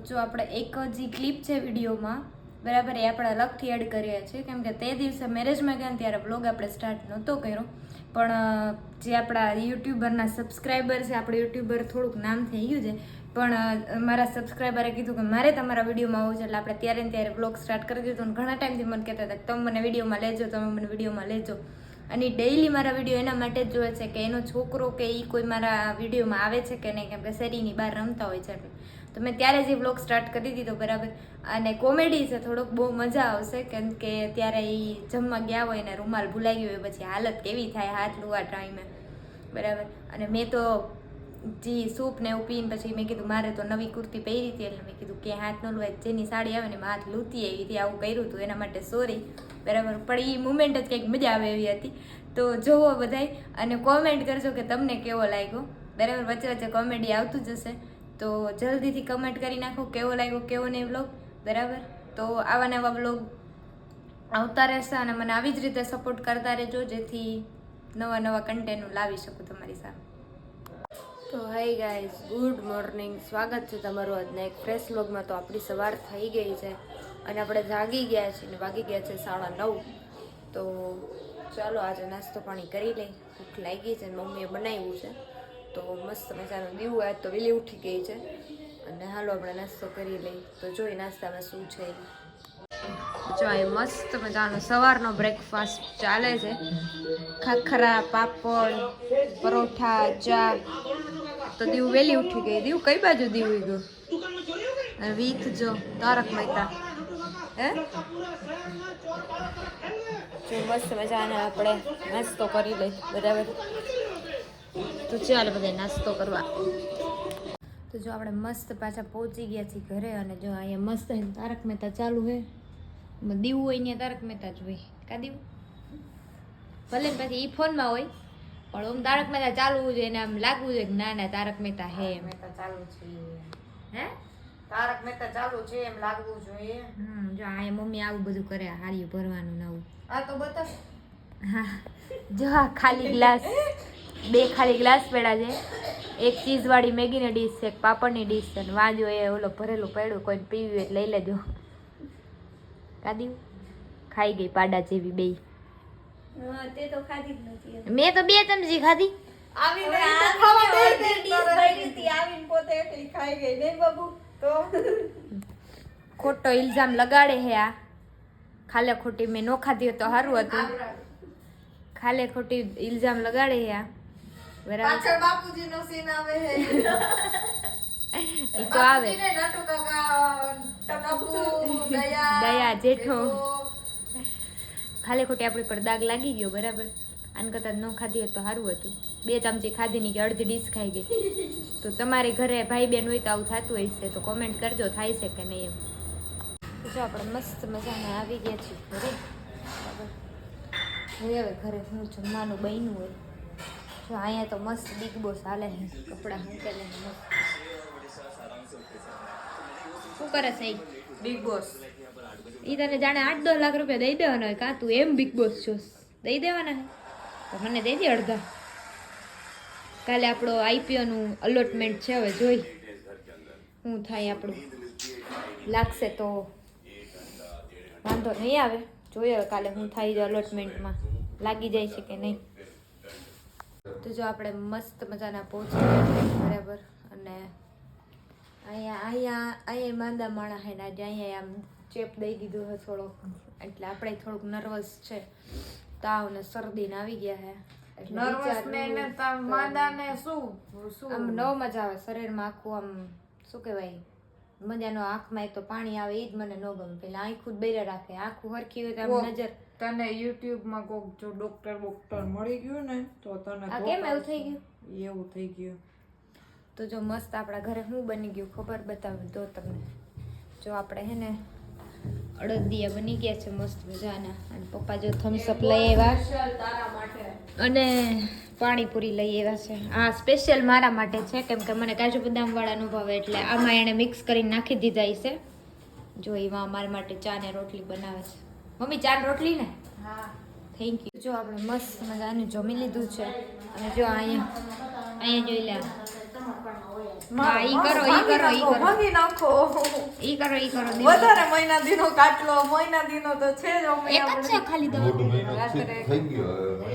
જો આપણે એક જ ક્લિપ છે વિડીયોમાં બરાબર એ આપણે અલગથી એડ કરીએ છીએ, કેમ કે તે દિવસે મેરેજમાં ગયા ત્યારે બ્લોગ આપણે સ્ટાર્ટ નહોતો કર્યો, પણ જે આપણા યુટ્યુબરના સબસ્ક્રાઈબર છે, આપણે યુટ્યુબર થોડુંક નામ થઈ ગયું છે, પણ મારા સબસ્ક્રાઈબરે કીધું કે મારે તમારા વિડીયોમાં આવવું છે, એટલે આપણે ત્યારે ને ત્યારે બ્લોગ સ્ટાર્ટ કરી દીધું. ઘણા ટાઈમથી મને કહેતા હતા કે તમે મને વિડીયોમાં લેજો, તમે મને વિડીયોમાં લેજો, અને ડેઈલી મારા વિડીયો એના માટે જ જોવે છે કે એનો છોકરો કે એ કોઈ મારા વિડીયોમાં આવે છે કે નહીં, કેમ કે શેરીની બહાર રમતા હોય છે એટલે. તો મેં ત્યારે જ એ બ્લોગ સ્ટાર્ટ કરી દીધો બરાબર. અને કોમેડી છે થોડોક, બહુ મજા આવશે, કેમ કે ત્યારે એ જમવા ગયા હોય ને રૂમાલ ભૂલાઈ ગયો હોય, પછી હાલત કેવી થાય હાથ લુવા ટાઈમે બરાબર. અને મેં તો જી સૂપ ને એવું પીને પછી મેં કીધું મારે તો નવી કુર્તી પહેરી હતી, એટલે મેં કીધું કે હાથ ન લુવાય, જેની સાડી આવે ને હાથ લૂતી એવી હતી, આવું કર્યું હતું, એના માટે સોરી બરાબર. પણ એ મુમેન્ટ જ કંઈક મજા આવે એવી હતી. તો જોવો બધાય અને કોમેન્ટ કરજો કે તમને કેવો લાગ્યો બરાબર. વચ્ચે વચ્ચે કોમેડી આવતું જ હશે, તો જલ્દીથી કમેન્ટ કરી નાખો કેવો લાગ્યો કેવો નહીં વ્લોગ બરાબર. તો આવા નવા વ્લોગ આવતા રહેશે અને મને આવી જ રીતે સપોર્ટ કરતા રહેજો, જેથી નવા નવા કન્ટેન્ટ લાવી શકું તમારી સામે. તો હાય ગાઈઝ, ગુડ મોર્નિંગ, સ્વાગત છે તમારું આજના એક ફ્રેશ વ્લોગમાં. તો આપણી સવાર થઈ ગઈ છે અને આપણે જાગી ગયા છીએ ને વાગી ગયા છે 9:30. તો ચાલો આજે નાસ્તો પાણી કરી લઈ, ભૂખ લાગી છે, મમ્મીએ બનાવ્યું છે તો મસ્ત મજાનું દીવું. આજ તો વહેલી ઉઠી ગઈ છે અને હાલો આપણે નાસ્તો કરી લઈ. તો જોઈ નાસ્તામાં શું છે. જો એ મસ્ત મજાનો સવારનો બ્રેકફાસ્ટ ચાલે છે, ખાખરા, પાપડ, પરોઠા, ચા. તો દીવું વહેલી ઉઠી ગઈ. દીવું કઈ બાજુ દીવું ગયું? વીથ જો તારક મહેતા હે જો મસ્ત મજાને આપણે નાસ્તો કરી લઈ બરાબર. તો ચાલો બધા નાસ્તો કરવા. તો જો આપણે મસ્ત પાછા પહોંચી ગયા છીએ ઘરે અને જો અહીંયા મસ્ત તારક મહેતા ચાલુ છે. દીવું હોય ને તારક મહેતા જ હોય કા દીવું, ભલે પછી એ ફોનમાં હોય પણ આમ તારક મહેતા ચાલુ છે એને આમ લાગવું છે કે ના ના તારક મહેતા હે, મહેતા ચાલુ છે હે તારક મહેતા ચાલુ છે એમ લાગવું જોઈએ. જો આ મમ્મી આવું બધું કરે, હારીયું ભરવાનું નવું. આ તો બતાવ. હા જો આ ખાલી ગ્લાસ, 2 ખાલી ગ્લાસ પડ્યા છે. એક ચીઝવાળી મેગીની ડીશ છે, એક પાપડની ડીશ છે, અને વાંજો એ ઓલો ભરેલું પડ્યું, કોઈ પીવું એટલે લઈ લેજો. કાદી ખાઈ ગઈ પાડા જેવી બે. તે તો ખાધી જ નથી. મેં તો 2 ચમચી ખાધી. આવીને ખાવા દે ડીશ ભરી હતી, આવીને પોતે એકલી ખાઈ ગઈ નહીં બાબુ. તો ખોટો ઇલ્ઝામ લગાડે હે આ. ખાલે ખોટી મેં નો ખાધી તો સારું હતું. ખાલે ખોટી ઇલ્ઝામ લગાડે હે આ બરાબર. પાછળ બાપુજી નો સીન આવે હે. ઈ તો આવે. નટુ કાકા, ટપુ, દયા જેઠો. ખાલે ખોટી આપણી પર દાગ લાગી ગયો બરાબર. આન કરતા ન ખાધી હોત તો સારું હતું. 2 ચમચી ખાધી ની કે અડધી ડીશ ખાઈ ગઈ. તો તમારી ઘરે ભાઈ બહેન હોય તો આવું થતું હશે તો કોમેન્ટ કરજો થાય છે કે નહીં એમ. જો આપણે મસ્ત મજાના આવી ગયા છીએ ઘરે બરાબર. હવે ઘરે હું જમવાનું બન્યું હોય. જો અહીંયા તો મસ્ત બિગ બોસ હાલે છે, કપડાં મૂકેલે મસ્ત. શું કરે છે બિગ બોસ? એ તને જાણે 8-10 લાખ રૂપિયા દઈ દેવાના હોય, કાં તું એમ બિગ બોસ છો? દઈ દેવાના હે તો મને દઈ દે અડધા. કાલે આપણો આઈપીઓનું અલોટમેન્ટ છે, હવે જોઈ શું થાય. આપણું લાગશે તો વાંધો નહીં આવે, જોઈએ હવે કાલે શું થાય છે અલોટમેન્ટમાં, લાગી જાય છે કે નહીં. તો જો આપણે મસ્ત મજાના પહોંચી ગયા બરાબર. અને અહીંયા માંદા માણા હે ને આજે અહીંયા આમ ચેપ દઈ દીધો છે થોડોક, એટલે આપણે થોડુંક નર્વસ છે. તાવ ને શરદી ને આવી ગયા છે. નર્વસ ને માંદા ને શું આમ ન મજા આવે શરીરમાં, આખું આમ શું કહેવાય મજાનો, આંખમાં એક તો પાણી આવે એ જ મને ન ગમે. પેલા આંખું જ બૈરા રાખે, આંખું હરખી હોય તો આમ નજર. તને યુટ્યુબ માં કોક જો ડોક્ટર મળી ગયું ને તો તને આ કેમ એવું થઈ ગયું? એવું થઈ ગયું. તો જો મસ્ત આપણા ઘરે શું બની ગયું ખબર બતાવી દો તમને. જો આપણે હે ને અડદિયા બની ગયા છે મસ્ત મજાના, અને પપ્પા જો થમ્સ અપ લઈ આવ્યા અને પાણીપુરી લઈ આવ્યા છે. આ સ્પેશિયલ મારા માટે છે, કેમ કે મને કાજુ બદામ વાળા ન ભાવે, એટલે આમાં એને મિક્સ કરીને નાખી દીધા છે. જો એમાં મારા માટે ચા ને રોટલી બનાવે છે મમ્મી. ચા ને રોટલી ને? હા થેન્ક યુ. જો આપણે મસ્ત મજાનું જમી લીધું છે અને જો અહીંયા જોઈ લે હા, ઈ કરો, ઈ કરો, ઈ કરો. ભાંગી નાખો. ઈ કરો વધારે મહિના દીનો કાટલો મહિના દીનો તો છે જ અમે એક જ છે ખાલી દવા દોઢ મહિનો થઈ ગયો હવે.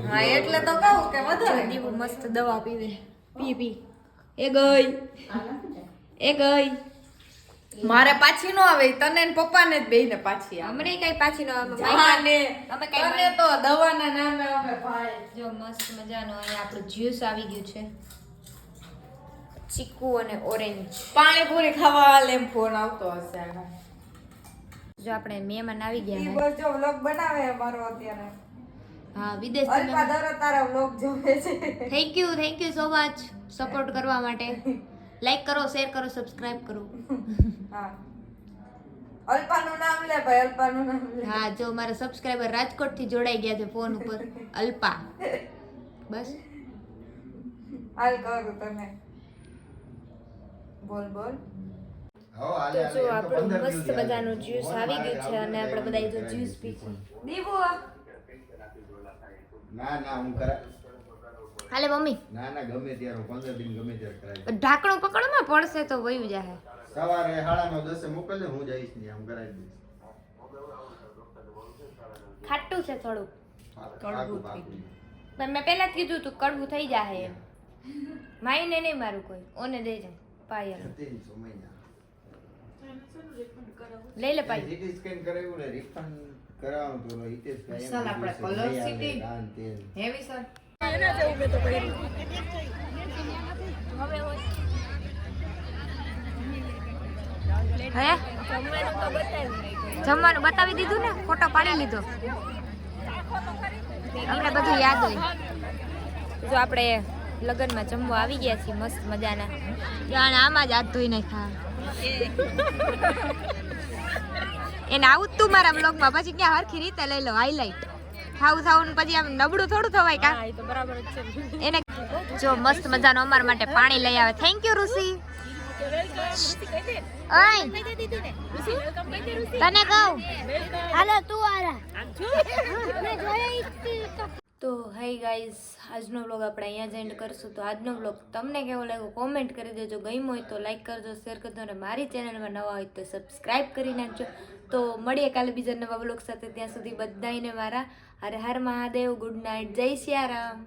હા એટલે તો કહું કે વધારે દીવું મસ્ત દવા પીવે પી એ ગઈ મારે પાછી નો આવે તને ને પપ્પાને જ બેયને પાછી આવે અમને કઈ પાછી નો આવે જાને અમે કઈ તને તો દવાના નામે અમે ભાઈ જો મસ્ત મજાનો અહીંયા આપણું જ્યુસ આવી ગયું છે ચીકુ અને ઓરેન્જ પાણીપુરી ખાવા વાલે એમ ફોન આવતો હશે આનો. જો આપણે મહેમાન આવી ગયા ઈ હે બસ જો વ્લોગ બનાવે અમારો અત્યારે હા વિદેશ અલ્પા દરો તારા વ્લોગ જોવે છે thank you so much support કરવા માટે લાઈક કરો શેર કરો સબસ્ક્રાઇબ કરો હા અલ્પાનું નામ લે ભાઈ અલ્પાનું નામ લે હા જો મારા સબસ્ક્રાઇબર રાજકોટ થી જોડાઈ ગયા છે ફોન ઉપર અલ્પા બસ હાલ કરું તને બોલ બોલ તો જો આપણું મસ્ત બધાનું જ્યુસ આવી ગયું છે અને આપણે બધા જો જ્યુસ પી છે દીવો ના હું કરા હાલે મમ્મી ના ગમે ત્યારે 15 દિન ગમે ત્યારે કરાય. ઢાંકણું પકડમાં પડશે તો વયું જાહે સવારે 9:30 મોકલજે હું જઈશ ને હું કરાવી દઈશ. ખાટું છે થોડું પાકું. પણ મેં પહેલા જ કીધું તું કડવું થઈ જાહે એમ માઈને નહીં મારું કોઈ ઓને દેજે પાયલ 300 મહિના લઈ લે પાયલ સીટી સ્કેન કરાવ્યું ને રિફંડ કરાવવાનું તો હિતેશ ભાઈ સર, આપણે colour city? હેવી સર હે જમવાનું બતાવી દીધું ને ફોટો પાડી લીધો અમને બધું યાદ હોય જો આપણે લગનમાં જમવા આવી ગયા છીએ મસ્ત મજાના જાણે આમાં જ હાથ ધોઈ નાખા એને આવું જ તું મારા બ્લોગમાં પછી ક્યાં હરખી રીતે લઈ લો હાઈલાઈટ થાવું ને પછી આમ નબળું થોડું થવાય કા એને જો મસ્ત મજાનો અમાર માટે પાણી લઈ આવે થેન્ક યુ ઋષિ ઓય તને કહું હાલો તું આરા તો હે ગાઈઝ આજનો વ્લોગ આપણે અહીંયા જ એન્ડ કરશું તો આજનો વ્લોગ તમને કેવો લાગ્યો કોમેન્ટ કરી દેજો ગમ્યો હોય તો લાઈક કરજો શેર કરજો અને મારી ચેનલમાં નવા હોય તો સબસ્ક્રાઇબ કરી નાખજો તો મળીએ કાલે બીજા નવા વ્લોગ સાથે ત્યાં સુધી બધાને મારા હર હર મહાદેવ ગુડ નાઇટ જય સિયારામ